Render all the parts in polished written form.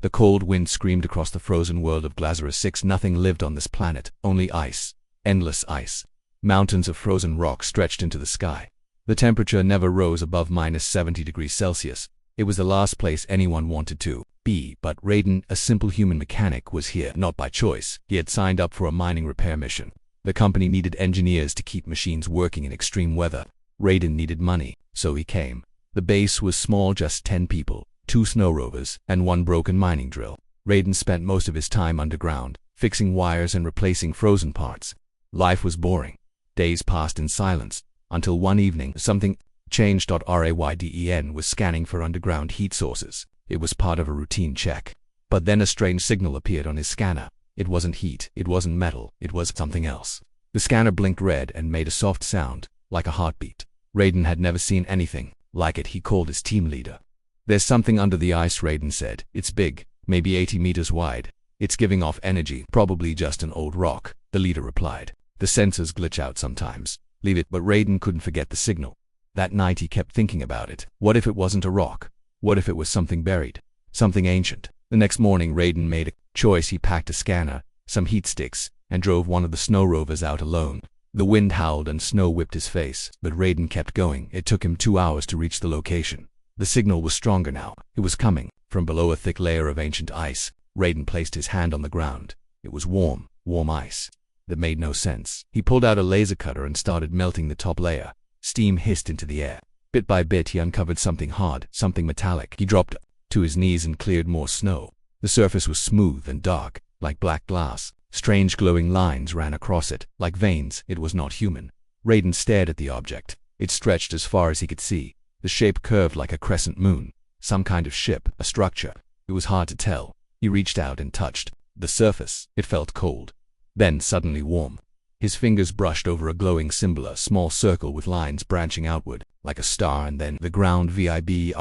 The cold wind screamed across the frozen world of Galactic 6. Nothing lived on this planet, only ice. Endless ice. Mountains of frozen rock stretched into the sky. The temperature never rose above -70°C. It was the last place anyone wanted to be, but Rayden, a simple human mechanic, was here, not by choice. He had signed up for a mining repair mission. The company needed engineers to keep machines working in extreme weather. Rayden needed money, so he came. The base was small, just 10 people, 2 snow rovers, and 1 broken mining drill. Rayden spent most of his time underground, fixing wires and replacing frozen parts. Life was boring. Days passed in silence, until one evening something changed. Rayden was scanning for underground heat sources. It was part of a routine check. But then a strange signal appeared on his scanner. It wasn't heat, it wasn't metal, it was something else. The scanner blinked red and made a soft sound, like a heartbeat. Rayden had never seen anything like it. He called his team leader. "There's something under the ice," Rayden said. "It's big, maybe 80 meters wide. It's giving off energy, probably just an old rock," the leader replied. "The sensors glitch out sometimes. Leave it." But Rayden couldn't forget the signal. That night he kept thinking about it. What if it wasn't a rock? What if it was something buried? Something ancient? The next morning Rayden made a choice. He packed a scanner, some heat sticks, and drove one of the snow rovers out alone. The wind howled and snow whipped his face, but Rayden kept going. It took him 2 hours to reach the location. The signal was stronger now. It was coming from below a thick layer of ancient ice. Rayden placed his hand on the ground. It was warm, warm ice. That made no sense. He pulled out a laser cutter and started melting the top layer. Steam hissed into the air. Bit by bit he uncovered something hard, something metallic. He dropped to his knees and cleared more snow. The surface was smooth and dark, like black glass. Strange glowing lines ran across it, like veins. It was not human. Rayden stared at the object. It stretched as far as he could see. The shape curved like a crescent moon. Some kind of ship, a structure. It was hard to tell. He reached out and touched the surface. It felt cold, then suddenly warm. His fingers brushed over a glowing symbol, a small circle with lines branching outward, like a star, and then the ground vibrated.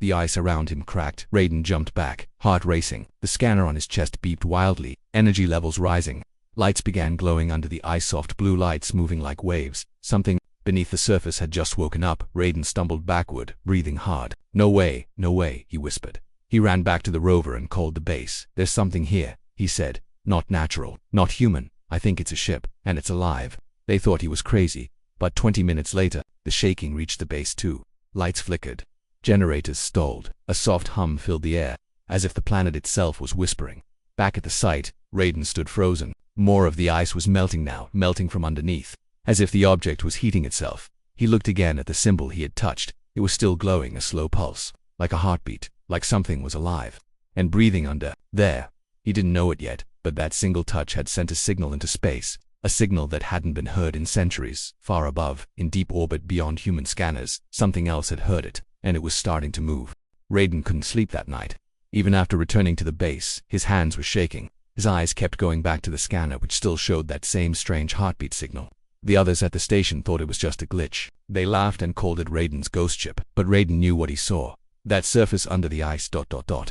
The ice around him cracked. Rayden jumped back, heart racing. The scanner on his chest beeped wildly, energy levels rising. Lights began glowing under the ice, soft blue lights moving like waves. Something beneath the surface had just woken up. Rayden stumbled backward, breathing hard. "No way, no way," he whispered. He ran back to the rover and called the base. "There's something here," he said. "Not natural, not human. I think it's a ship, and it's alive." They thought he was crazy, but 20 minutes later, the shaking reached the base too. Lights flickered. Generators stalled. A soft hum filled the air, as if the planet itself was whispering. Back at the site, Rayden stood frozen. More of the ice was melting now, melting from underneath, as if the object was heating itself. He looked again at the symbol he had touched. It was still glowing, a slow pulse, like a heartbeat, like something was alive and breathing under there. He didn't know it yet, but that single touch had sent a signal into space, a signal that hadn't been heard in centuries. Far above, in deep orbit beyond human scanners, something else had heard it, and it was starting to move. Rayden couldn't sleep that night. Even after returning to the base, his hands were shaking. His eyes kept going back to the scanner, which still showed that same strange heartbeat signal. The others at the station thought it was just a glitch. They laughed and called it Rayden's ghost ship, but Rayden knew what he saw. That surface under the ice.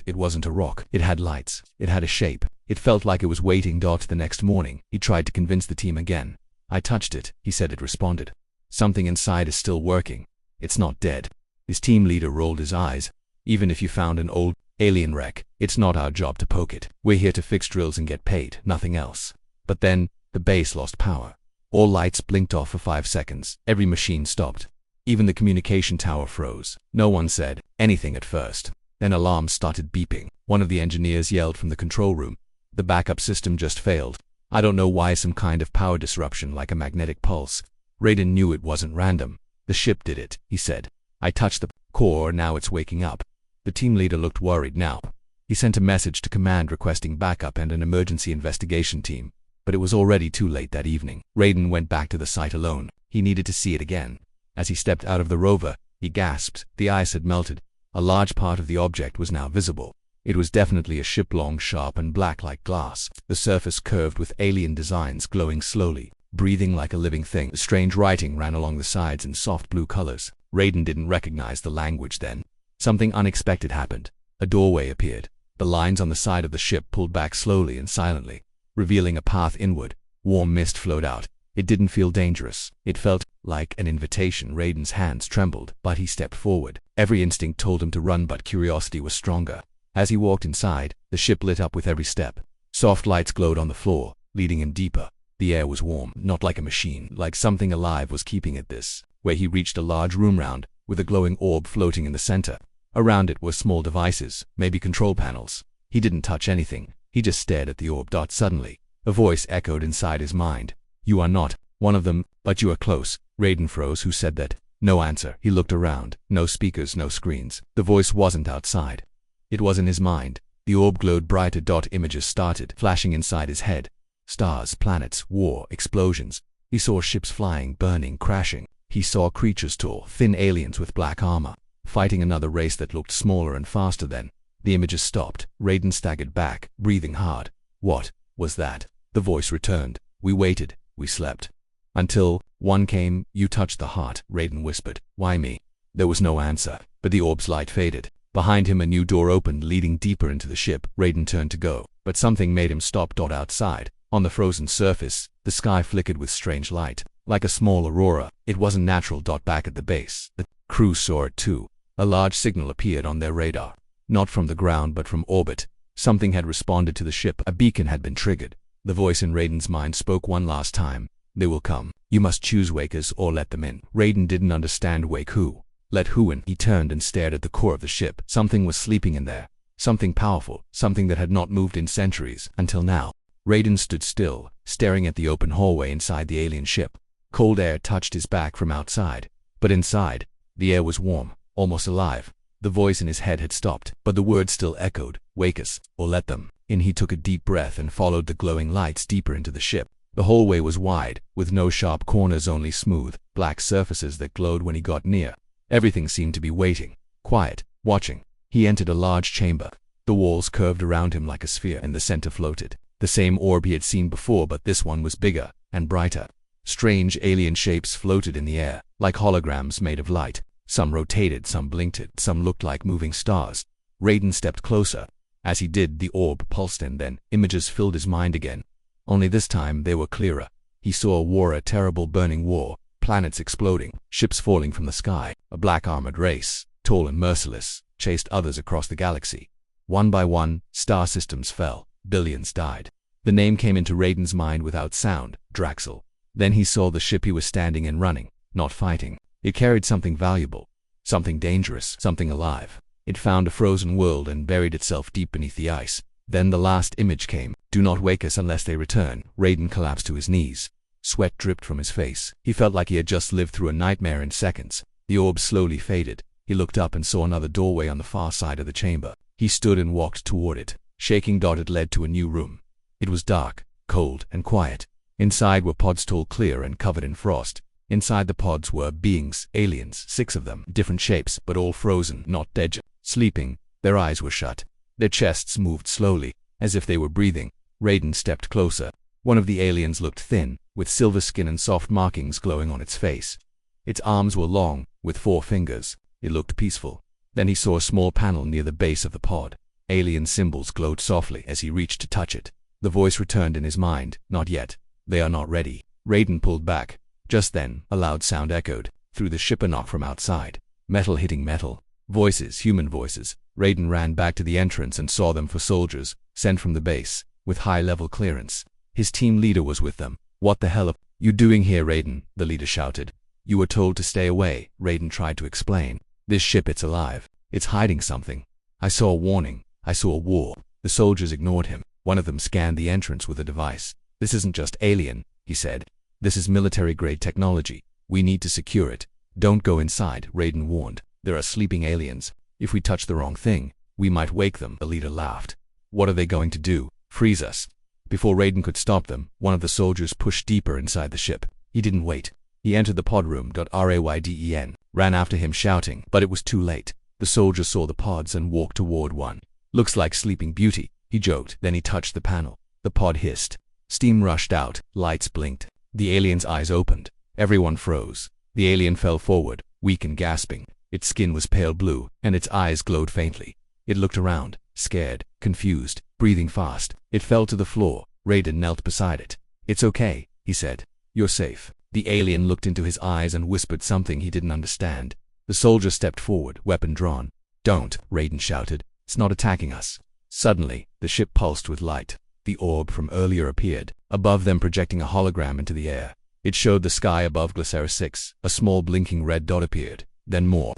It wasn't a rock. It had lights. It had a shape. It felt like it was waiting. The next morning, he tried to convince the team again. "I touched it," he said. "It responded. Something inside is still working. It's not dead." His team leader rolled his eyes. "Even if you found an old alien wreck, it's not our job to poke it. We're here to fix drills and get paid, nothing else." But then, the base lost power. All lights blinked off for 5 seconds. Every machine stopped. Even the communication tower froze. No one said anything at first. Then alarms started beeping. One of the engineers yelled from the control room. "The backup system just failed. I don't know why, some kind of power disruption like a magnetic pulse." Rayden knew it wasn't random. "The ship did it," he said. "I touched the core, now it's waking up." The team leader looked worried now. He sent a message to command requesting backup and an emergency investigation team. But it was already too late that evening. Rayden went back to the site alone. He needed to see it again. As he stepped out of the rover, he gasped. The ice had melted. A large part of the object was now visible. It was definitely a ship, long, sharp, and black like glass. The surface curved with alien designs, glowing slowly, breathing like a living thing. Strange writing ran along the sides in soft blue colors. Rayden didn't recognize the language then. Something unexpected happened. A doorway appeared. The lines on the side of the ship pulled back slowly and silently, revealing a path inward. Warm mist flowed out. It didn't feel dangerous. It felt like an invitation. Rayden's hands trembled, but he stepped forward. Every instinct told him to run, but curiosity was stronger. As he walked inside, the ship lit up with every step. Soft lights glowed on the floor, leading him deeper. The air was warm, not like a machine, like something alive was keeping it this. Where he reached a large room round, with a glowing orb floating in the center. Around it were small devices, maybe control panels. He didn't touch anything, he just stared at the orb. Suddenly, a voice echoed inside his mind. "You are not one of them, but you are close." Rayden froze. Who said that? No answer. He looked around. No speakers, no screens. The voice wasn't outside. It was in his mind. The orb glowed brighter. Images started flashing inside his head. Stars, planets, war, explosions. He saw ships flying, burning, crashing. He saw creatures, tall, thin aliens with black armor, fighting another race that looked smaller and faster. Then the images stopped. Rayden staggered back, breathing hard. What was that? The voice returned. "We waited, we slept. Until one came, you touched the heart," Rayden whispered. "Why me?" There was no answer, but the orb's light faded. Behind him a new door opened, leading deeper into the ship. Rayden turned to go, but something made him stop. Outside, on the frozen surface, the sky flickered with strange light, like a small aurora. It wasn't natural. Back at the base, the crew saw it too. A large signal appeared on their radar. Not from the ground but from orbit. Something had responded to the ship. A beacon had been triggered. The voice in Rayden's mind spoke one last time. "They will come. You must choose wakers or let them in." Rayden didn't understand. Wake who? Let who in? He turned and stared at the core of the ship. Something was sleeping in there. Something powerful. Something that had not moved in centuries, until now. Rayden stood still, staring at the open hallway inside the alien ship. Cold air touched his back from outside. But inside, the air was warm, almost alive. The voice in his head had stopped, but the words still echoed. "Wake us, or let them in." He took a deep breath and followed the glowing lights deeper into the ship. The hallway was wide, with no sharp corners, only smooth, black surfaces that glowed when he got near. Everything seemed to be waiting, quiet, watching. He entered a large chamber. The walls curved around him like a sphere, and the center floated the same orb he had seen before, but this one was bigger and brighter. Strange alien shapes floated in the air, like holograms made of light. Some rotated, some blinked, some looked like moving stars. Rayden stepped closer. As he did, the orb pulsed, and then images filled his mind again. Only this time they were clearer. He saw a war, a terrible burning war, planets exploding, ships falling from the sky. A black armored race, tall and merciless, chased others across the galaxy. One by one, star systems fell. Billions died. The name came into Rayden's mind without sound. Draxil. Then he saw the ship he was standing in, running, not fighting. It carried something valuable, something dangerous, something alive. It found a frozen world and buried itself deep beneath the ice. Then the last image came. "Do not wake us unless they return." Rayden collapsed to his knees. Sweat dripped from his face. He felt like he had just lived through a nightmare in seconds. The orb slowly faded. He looked up and saw another doorway on the far side of the chamber. He stood and walked toward it, shaking. It led to a new room. It was dark, cold, and quiet. Inside were pods, tall, clear, and covered in frost. Inside the pods were beings, aliens, 6 of them, different shapes, but all frozen, not dead, sleeping. Their eyes were shut. Their chests moved slowly, as if they were breathing. Rayden stepped closer. One of the aliens looked thin, with silver skin and soft markings glowing on its face. Its arms were long, with 4 fingers. It looked peaceful. Then he saw a small panel near the base of the pod. Alien symbols glowed softly as he reached to touch it. The voice returned in his mind. "Not yet. They are not ready." Rayden pulled back. Just then, a loud sound echoed through the ship, a knock from outside. Metal hitting metal. Voices, human voices. Rayden ran back to the entrance and saw them for soldiers, sent from the base, with high-level clearance. His team leader was with them. "What the hell are you doing here, Rayden?" the leader shouted. "You were told to stay away," Rayden tried to explain. "This ship, it's alive. It's hiding something. I saw a warning. I saw a war." The soldiers ignored him. One of them scanned the entrance with a device. "This isn't just alien," he said. "This is military-grade technology. We need to secure it." "Don't go inside," Rayden warned. "There are sleeping aliens. If we touch the wrong thing, we might wake them." The leader laughed. "What are they going to do? Freeze us?" Before Rayden could stop them, one of the soldiers pushed deeper inside the ship. He didn't wait. He entered the pod room. Rayden ran after him shouting, but it was too late. The soldier saw the pods and walked toward one. "Looks like Sleeping Beauty," he joked. Then he touched the panel. The pod hissed. Steam rushed out. Lights blinked. The alien's eyes opened. Everyone froze. The alien fell forward, weak and gasping. Its skin was pale blue, and its eyes glowed faintly. It looked around, scared, confused, breathing fast. It fell to the floor. Rayden knelt beside it. "It's okay," he said. "You're safe." The alien looked into his eyes and whispered something he didn't understand. The soldier stepped forward, weapon drawn. "Don't," Rayden shouted. It's not attacking us. Suddenly, the ship pulsed with light. The orb from earlier appeared, above them projecting a hologram into the air. It showed the sky above Galactic 6. A small blinking red dot appeared. Then more.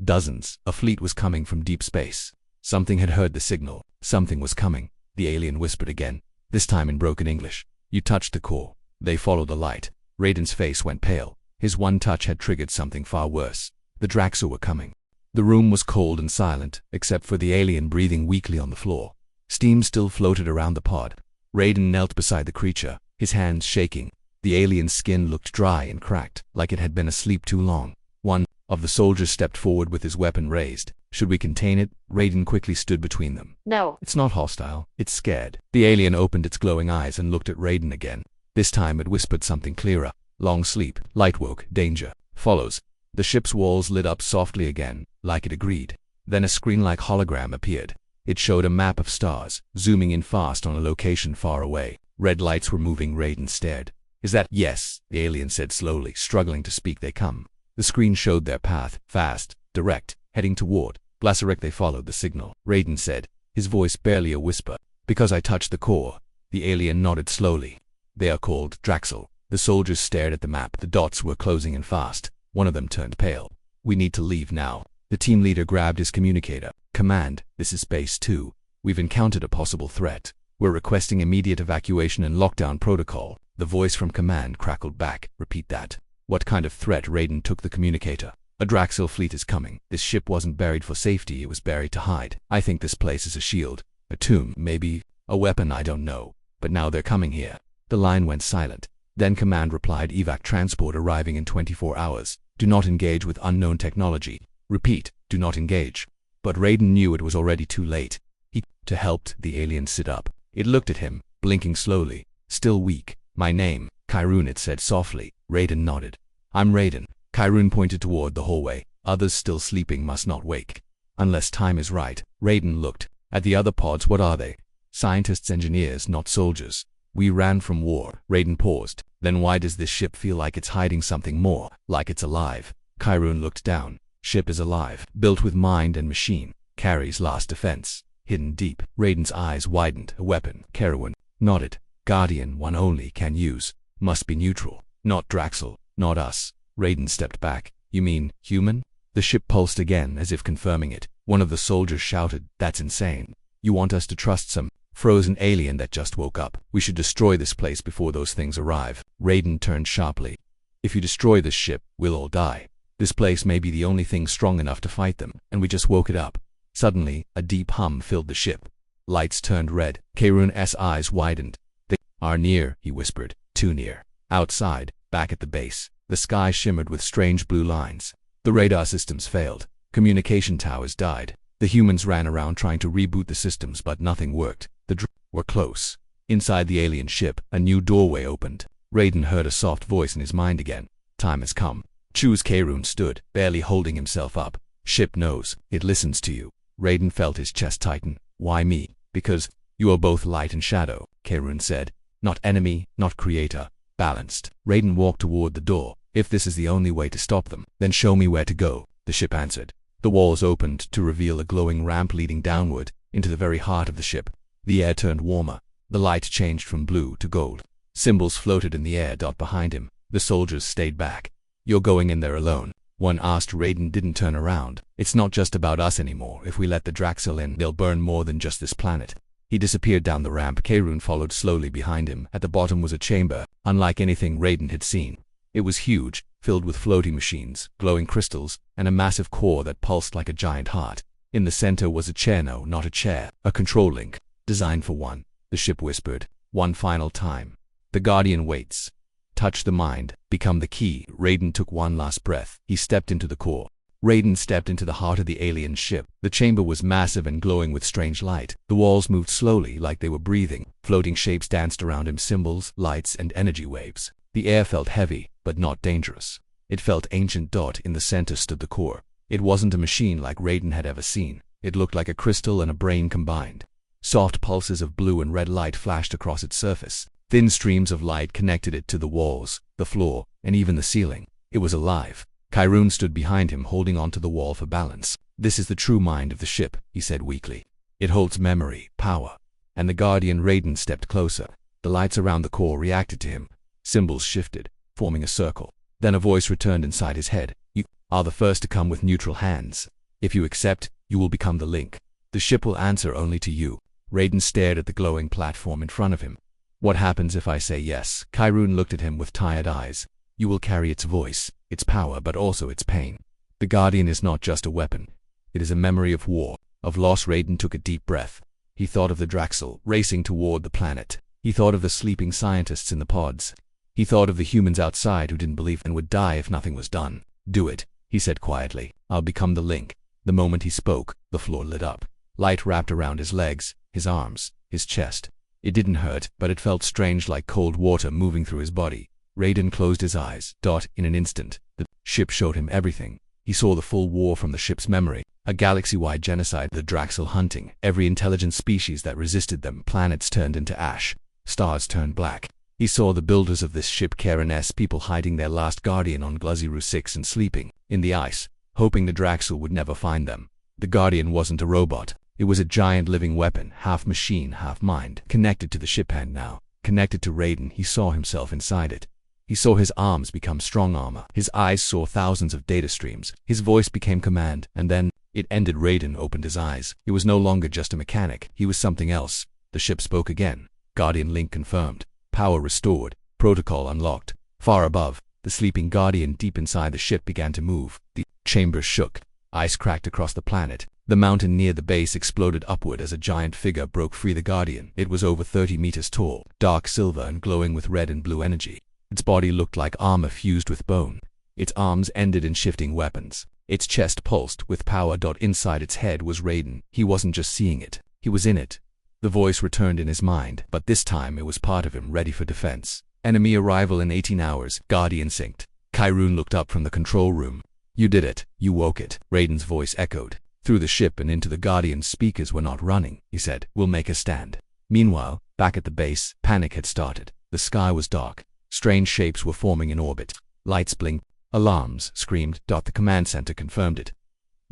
Dozens. A fleet was coming from deep space. Something had heard the signal. Something was coming. The alien whispered again, this time in broken English. You touched the core. They followed the light. Rayden's face went pale. His one touch had triggered something far worse. The Draxil were coming. The room was cold and silent, except for the alien breathing weakly on the floor. Steam still floated around the pod. Rayden knelt beside the creature, his hands shaking. The alien's skin looked dry and cracked, like it had been asleep too long. One of the soldiers stepped forward with his weapon raised. Should we contain it? Rayden quickly stood between them. No. It's not hostile. It's scared. The alien opened its glowing eyes and looked at Rayden again. This time it whispered something clearer. Long sleep. Light woke. Danger. Follows. The ship's walls lit up softly again, like it agreed. Then a screen-like hologram appeared. It showed a map of stars, zooming in fast on a location far away. Red lights were moving. Rayden stared. Is that? Yes, the alien said slowly, struggling to speak. They come. The screen showed their path, fast, direct, heading toward Galactic. They followed the signal. Rayden said, his voice barely a whisper. Because I touched the core. The alien nodded slowly. They are called Draxil. The soldiers stared at the map. The dots were closing in fast. One of them turned pale. We need to leave now. The team leader grabbed his communicator. Command, this is Base 2. We've encountered a possible threat. We're requesting immediate evacuation and lockdown protocol. The voice from command crackled back. Repeat that. What kind of threat? Rayden took the communicator. A Draxil fleet is coming. This ship wasn't buried for safety, it was buried to hide. I think this place is a shield. A tomb, maybe. A weapon, I don't know. But now they're coming here. The line went silent. Then command replied, evac transport arriving in 24 hours. Do not engage with unknown technology. Repeat, do not engage. But Rayden knew it was already too late. He helped the alien sit up. It looked at him, blinking slowly. Still weak. My name, Kyrun, it said softly. Rayden nodded. I'm Rayden. Kyrun pointed toward the hallway. Others still sleeping must not wake. Unless time is right. Rayden looked at the other pods. What are they? Scientists, engineers, not soldiers. We ran from war. Rayden paused. Then why does this ship feel like it's hiding something more, like it's alive? Kyrun looked down. Ship is alive, built with mind and machine. Carries last defense. Hidden deep. Rayden's eyes widened. A weapon. Kyrun nodded. Guardian, one only can use. Must be neutral. Not Draxil. Not us. Rayden stepped back. You mean, human? The ship pulsed again, as if confirming it. One of the soldiers shouted, that's insane. You want us to trust some frozen alien that just woke up? We should destroy this place before those things arrive. Rayden turned sharply. If you destroy this ship, we'll all die. This place may be the only thing strong enough to fight them, and we just woke it up. Suddenly, a deep hum filled the ship. Lights turned red. Kyrun's eyes widened. They are near, he whispered. Too near. Outside, back at the base, the sky shimmered with strange blue lines. The radar systems failed. Communication towers died. The humans ran around trying to reboot the systems, but nothing worked. The drones were close. Inside the alien ship, a new doorway opened. Rayden heard a soft voice in his mind again. Time has come. Choose. Kyrun stood, barely holding himself up. Ship knows. It listens to you. Rayden felt his chest tighten. Why me? Because you are both light and shadow, Kyrun said. Not enemy, not creator. Balanced. Rayden walked toward the door. If this is the only way to stop them, then show me where to go, the ship answered. The walls opened to reveal a glowing ramp leading downward into the very heart of the ship. The air turned warmer. The light changed from blue to gold. Symbols floated in the air. Behind him. The soldiers stayed back. You're going in there alone. One asked. Rayden didn't turn around. It's not just about us anymore. If we let the Draxil in, they'll burn more than just this planet. He disappeared down the ramp. Kyrun followed slowly behind him. At the bottom was a chamber, unlike anything Rayden had seen. It was huge, filled with floating machines, glowing crystals, and a massive core that pulsed like a giant heart. In the center was a chair. No, not a chair. A control link. Designed for one. The ship whispered. One final time. The Guardian waits. Touch the mind. Become the key. Rayden took one last breath. He stepped into the core. Rayden stepped into the heart of the alien ship. The chamber was massive and glowing with strange light. The walls moved slowly, like they were breathing. Floating shapes danced around him. Symbols, lights, and energy waves. The air felt heavy, but not dangerous. It felt ancient. In the center stood the core. It wasn't a machine like Rayden had ever seen. It looked like a crystal and a brain combined. Soft pulses of blue and red light flashed across its surface. Thin streams of light connected it to the walls, the floor, and even the ceiling. It was alive. Kyrun stood behind him, holding onto the wall for balance. This is the true mind of the ship, he said weakly. It holds memory, power. And the Guardian Rayden stepped closer. The lights around the core reacted to him. Symbols shifted, forming a circle. Then a voice returned inside his head. You are the first to come with neutral hands. If you accept, you will become the link. The ship will answer only to you. Rayden stared at the glowing platform in front of him. What happens if I say yes? Kyrune looked at him with tired eyes. You will carry its voice, its power, but also its pain. The Guardian is not just a weapon. It is a memory of war, of loss. Rayden took a deep breath. He thought of the Draxil racing toward the planet. He thought of the sleeping scientists in the pods. He thought of the humans outside who didn't believe and would die if nothing was done. Do it, he said quietly. I'll become the link. The moment he spoke, the floor lit up. Light wrapped around his legs, his arms, his chest. It didn't hurt, but it felt strange, like cold water moving through his body. Rayden closed his eyes. In an instant, the ship showed him everything. He saw the full war from the ship's memory. A galaxy-wide genocide, the Draxil hunting every intelligent species that resisted them. Planets turned into ash. Stars turned black. He saw the builders of this ship Karen's people hiding their last Guardian on Galactic 6 and sleeping in the ice, hoping the Draxil would never find them. The Guardian wasn't a robot. It was a giant living weapon, half machine, half mind, connected to the ship, and now, connected to Rayden. He saw himself inside it. He saw his arms become strong armor. His eyes saw thousands of data streams. His voice became command, and then it ended. Rayden opened his eyes. He was no longer just a mechanic. He was something else. The ship spoke again. Guardian link confirmed. Power restored. Protocol unlocked. Far above, the sleeping Guardian deep inside the ship began to move. The chambers shook. Ice cracked across the planet. The mountain near the base exploded upward as a giant figure broke free. The Guardian. It was over 30 meters tall, dark silver and glowing with red and blue energy. Its body looked like armor fused with bone. Its arms ended in shifting weapons. Its chest pulsed with power. Inside its head was Rayden. He wasn't just seeing it. He was in it. The voice returned in his mind, but this time it was part of him, ready for defense. Enemy arrival in 18 hours. Guardian synced. Kyrune looked up from the control room. You did it. You woke it. Rayden's voice echoed through the ship and into the Guardian's speakers. We're not running, he said. We'll make a stand. Meanwhile, back at the base, panic had started. The sky was dark. Strange shapes were forming in orbit. Lights blinked. Alarms screamed. The command center confirmed it.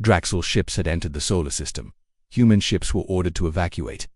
Draxil ships had entered the solar system. Human ships were ordered to evacuate.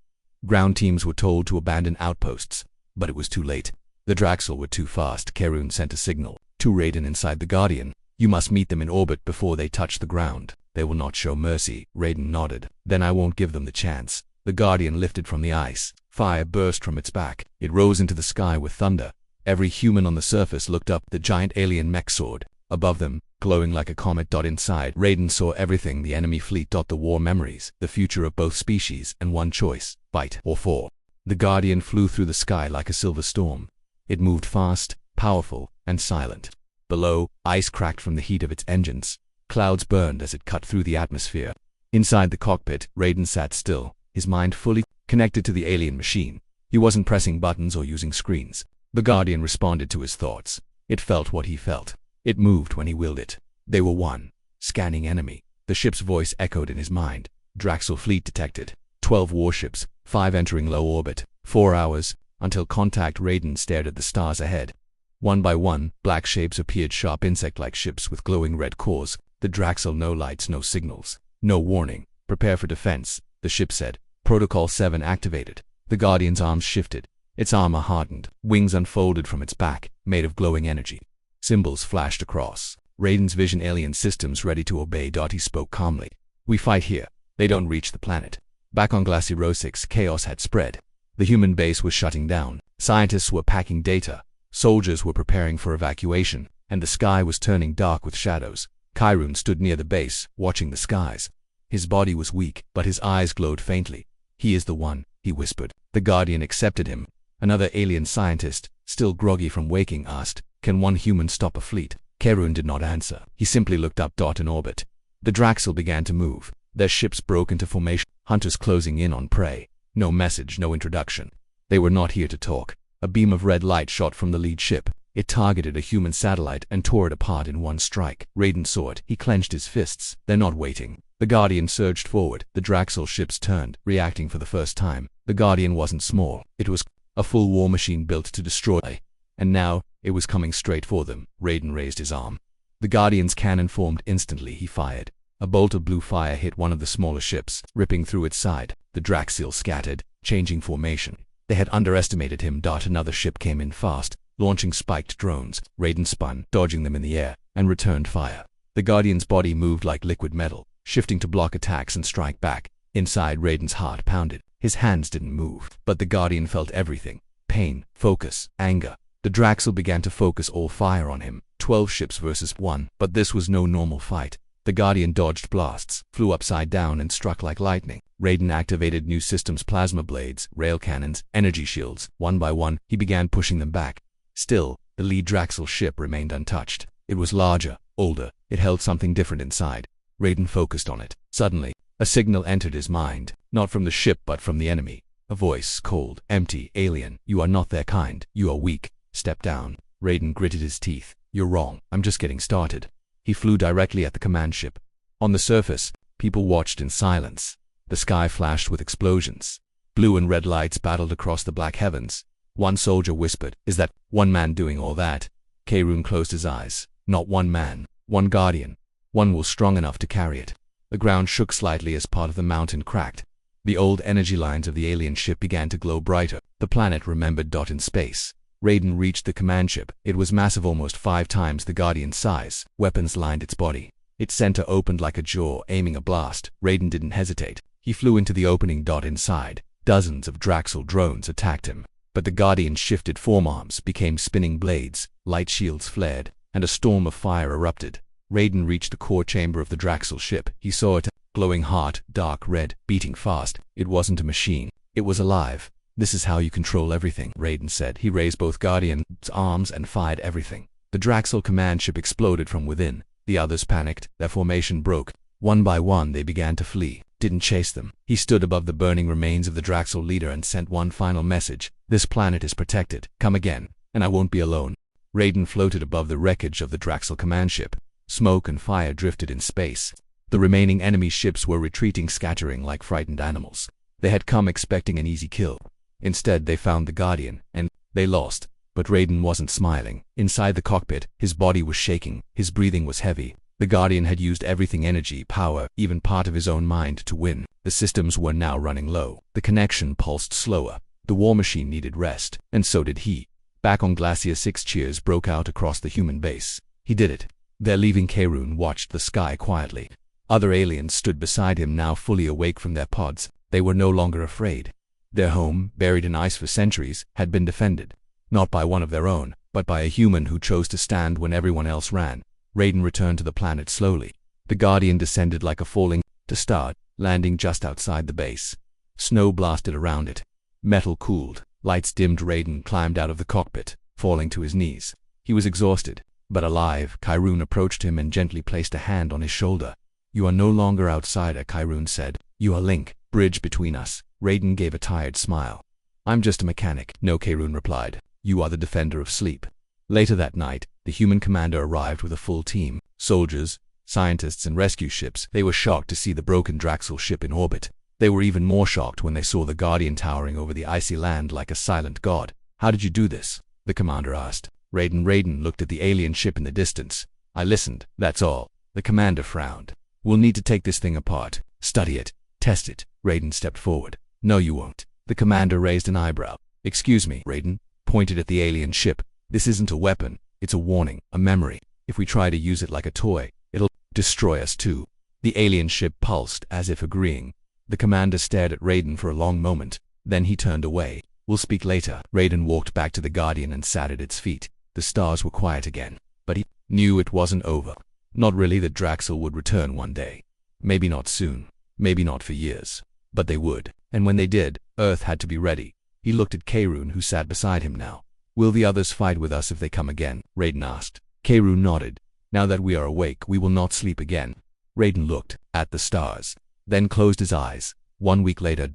Ground teams were told to abandon outposts. But it was too late. The Draxil were too fast. Kyrune sent a signal to Rayden inside the Guardian. You must meet them in orbit before they touch the ground. They will not show mercy. Rayden nodded. Then I won't give them the chance. The Guardian lifted from the ice. Fire burst from its back. It rose into the sky with thunder. Every human on the surface looked up. The giant alien mech soared above them, glowing like a comet. Inside, Rayden saw everything: the enemy fleet. The war memories, the future of both species, and one choice: fight or fall. The Guardian flew through the sky like a silver storm. It moved fast, powerful, and silent. Below, ice cracked from the heat of its engines. Clouds burned as it cut through the atmosphere. Inside the cockpit, Rayden sat still, his mind fully connected to the alien machine. He wasn't pressing buttons or using screens. The Guardian responded to his thoughts. It felt what he felt. It moved when he willed it. They were one. Scanning enemy. The ship's voice echoed in his mind. Draxil fleet detected. 12 warships, 5 entering low orbit. 4 hours, until contact. Rayden stared at the stars ahead. One by one, black shapes appeared, sharp insect-like ships with glowing red cores. The Draxil, no lights, no signals, no warning. Prepare for defense, the ship said. Protocol 7 activated. The Guardian's arms shifted. Its armor hardened. Wings unfolded from its back, made of glowing energy. Symbols flashed across. Rayden's vision: alien systems ready to obey. He spoke calmly. We fight here. They don't reach the planet. Back on Galactic 6, chaos had spread. The human base was shutting down. Scientists were packing data. Soldiers were preparing for evacuation, and the sky was turning dark with shadows. Kyrune stood near the base, watching the skies. His body was weak, but his eyes glowed faintly. He is the one, he whispered. The Guardian accepted him. Another alien scientist, still groggy from waking, asked, Can one human stop a fleet? Kyrune did not answer. He simply looked up. In orbit, the Draxil began to move. Their ships broke into formation, hunters closing in on prey. No message, no introduction. They were not here to talk. A beam of red light shot from the lead ship. It targeted a human satellite and tore it apart in one strike. Rayden saw it. He clenched his fists. They're not waiting. The Guardian surged forward. The Draxil ships turned, reacting for the first time. The Guardian wasn't small. It was a full war machine built to destroy. And now, it was coming straight for them. Rayden raised his arm. The Guardian's cannon formed instantly. He fired. A bolt of blue fire hit one of the smaller ships, ripping through its side. The Draxil scattered, changing formation. They had underestimated him. Another ship came in fast, launching spiked drones. Rayden spun, dodging them in the air, and returned fire. The Guardian's body moved like liquid metal, shifting to block attacks and strike back. Inside, Rayden's heart pounded. His hands didn't move, but the Guardian felt everything. Pain, focus, anger. The Draxil began to focus all fire on him. 12 ships versus 1, but this was no normal fight. The Guardian dodged blasts, flew upside down and struck like lightning. Rayden activated new systems: plasma blades, rail cannons, energy shields. One by one, he began pushing them back. Still, the lead Draxil ship remained untouched. It was larger, older. It held something different inside. Rayden focused on it. Suddenly, a signal entered his mind, not from the ship but from the enemy. A voice, cold, empty, alien. You are not their kind. You are weak. Step down. Rayden gritted his teeth. You're wrong. I'm just getting started. He flew directly at the command ship. On the surface, people watched in silence. The sky flashed with explosions. Blue and red lights battled across the black heavens. One soldier whispered, "Is that one man doing all that?" Karun closed his eyes. Not one man. One Guardian. One was strong enough to carry it. The ground shook slightly as part of the mountain cracked. The old energy lines of the alien ship began to glow brighter. The planet remembered. In space. Rayden reached the command ship. It was massive, almost 5 times the Guardian's size. Weapons lined its body. Its center opened like a jaw, aiming a blast. Rayden didn't hesitate. He flew into the opening. Inside, dozens of Draxil drones attacked him. But the Guardian's shifted forearms became spinning blades, light shields flared, and a storm of fire erupted. Rayden reached the core chamber of the Draxil ship. He saw it, glowing hot, dark red, beating fast. It wasn't a machine. It was alive. "This is how you control everything," Rayden said. He raised both Guardian's arms and fired everything. The Draxil command ship exploded from within. The others panicked. Their formation broke. One by one, they began to flee. Didn't chase them. He stood above the burning remains of the Draxil leader and sent one final message. "This planet is protected. Come again, and I won't be alone." Rayden floated above the wreckage of the Draxil command ship. Smoke and fire drifted in space. The remaining enemy ships were retreating, scattering like frightened animals. They had come expecting an easy kill. Instead, they found the Guardian, and they lost. But Rayden wasn't smiling. Inside the cockpit, his body was shaking. His breathing was heavy. The Guardian had used everything: energy, power, even part of his own mind to win. The systems were now running low. The connection pulsed slower. The war machine needed rest, and so did he. Back on Glacier 6, cheers broke out across the human base. He did it. Their leaving Karun watched the sky quietly. Other aliens stood beside him, now fully awake from their pods. They were no longer afraid. Their home, buried in ice for centuries, had been defended. Not by one of their own, but by a human who chose to stand when everyone else ran. Rayden returned to the planet slowly. The Guardian descended like a falling star, landing just outside the base. Snow blasted around it. Metal cooled. Lights dimmed. Rayden climbed out of the cockpit, falling to his knees. He was exhausted, but alive. Karun approached him and gently placed a hand on his shoulder. "You are no longer outsider," Karun said. "You are link, bridge between us." Rayden gave a tired smile. "I'm just a mechanic." "No," Karun replied. "You are the defender of sleep." Later that night, the human commander arrived with a full team: soldiers, scientists, and rescue ships. They were shocked to see the broken Draxil ship in orbit. They were even more shocked when they saw the Guardian towering over the icy land like a silent god. "How did you do this?" the commander asked. Rayden looked at the alien ship in the distance. "I listened, that's all." The commander frowned. "We'll need to take this thing apart, study it, test it." Rayden stepped forward. "No, you won't." The commander raised an eyebrow. "Excuse me." Rayden pointed at the alien ship. "This isn't a weapon. It's a warning, a memory. If we try to use it like a toy, it'll destroy us too." The alien ship pulsed, as if agreeing. The commander stared at Rayden for a long moment. Then he turned away. "We'll speak later." Rayden walked back to the Guardian and sat at its feet. The stars were quiet again. But he knew it wasn't over. Not really. That Draxil would return one day. Maybe not soon. Maybe not for years. But they would. And when they did, Earth had to be ready. He looked at Karun, who sat beside him now. "Will the others fight with us if they come again?" Rayden asked. Karun nodded. "Now that we are awake, we will not sleep again." Rayden looked at the stars, then closed his eyes. 1 week later,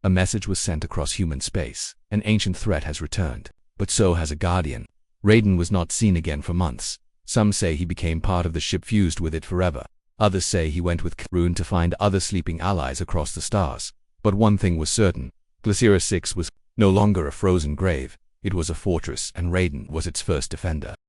a message was sent across human space. "An ancient threat has returned, but so has a Guardian." Rayden was not seen again for months. Some say he became part of the ship, fused with it forever. Others say he went with Karun to find other sleeping allies across the stars. But one thing was certain: Glacier 6 was no longer a frozen grave. It was a fortress, and Rayden was its first defender.